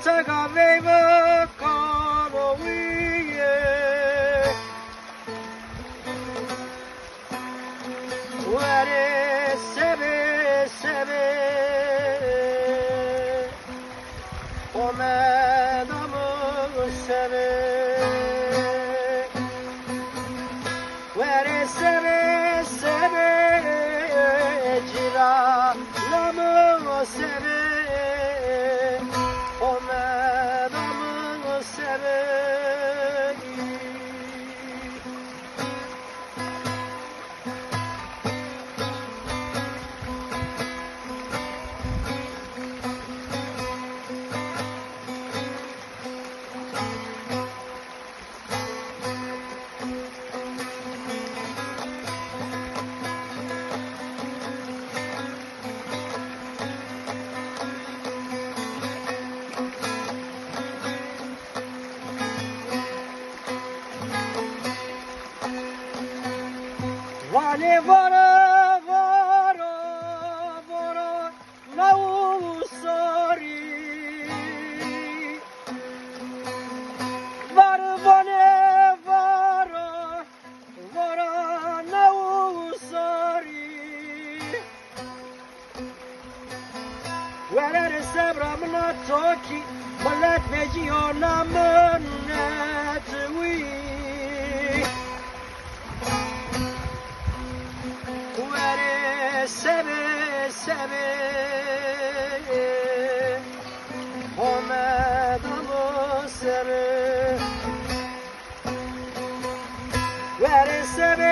taka veva kano wiye Ware sebe sebe Omedamı sebe Ware sebe sebe Cira lamı sebe Omedamı sebe Vale vara vara vara lau sari Vara vale vara vara lau sari Where sebra mna toki Malet veji ona mnet wi Sebe sebe Omedamı sebe Vere sebe